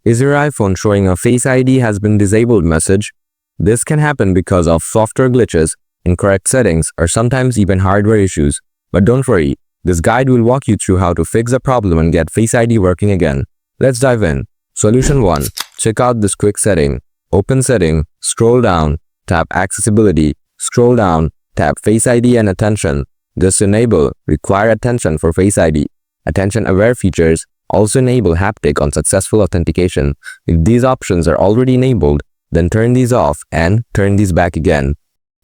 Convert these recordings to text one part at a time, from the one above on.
Is your iPhone showing a Face ID has been disabled message? This can happen because of software glitches, incorrect settings, or sometimes even hardware issues. But don't worry, this guide will walk you through how to fix the problem and get Face ID working again. Let's dive in. Solution 1. Check out this quick setting. Open Setting, scroll down, tap Accessibility, scroll down, tap Face ID and Attention. Just enable Require Attention for Face ID. Attention-aware features also enable haptic on successful authentication. If these options are already enabled, then turn these off and turn these back again.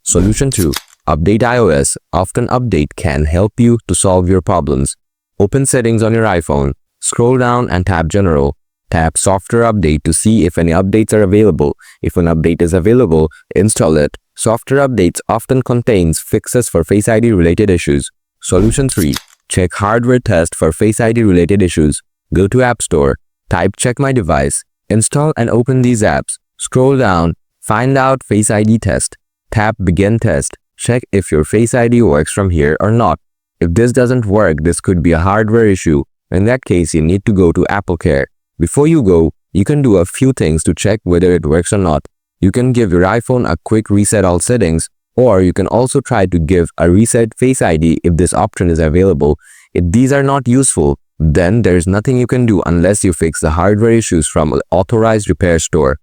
Solution 2. Update iOS. Often update can help you to solve your problems. Open Settings on your iPhone. Scroll down and tap General. Tap Software Update to see if any updates are available. If an update is available, install it. Software updates often contains fixes for Face ID related issues. Solution 3. Check Hardware Test for Face ID related issues. Go to App Store, type Check My Device, install and open these apps. Scroll down, find out Face ID Test. Tap Begin Test. Check if your Face ID works from here or not. If this doesn't work, this could be a hardware issue. In that case, you need to go to AppleCare. Before you go, you can do a few things to check whether it works or not. You can give your iPhone a quick reset all settings, or you can also try to give a reset Face ID if this option is available. If these are not useful, then there is nothing you can do unless you fix the hardware issues from an authorized repair store.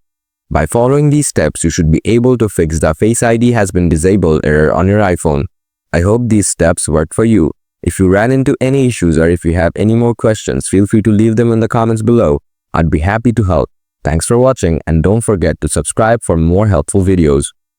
By following these steps, you should be able to fix the Face ID has been disabled error on your iPhone. I hope these steps worked for you. If you ran into any issues or if you have any more questions, feel free to leave them in the comments below. I'd be happy to help. Thanks for watching and don't forget to subscribe for more helpful videos.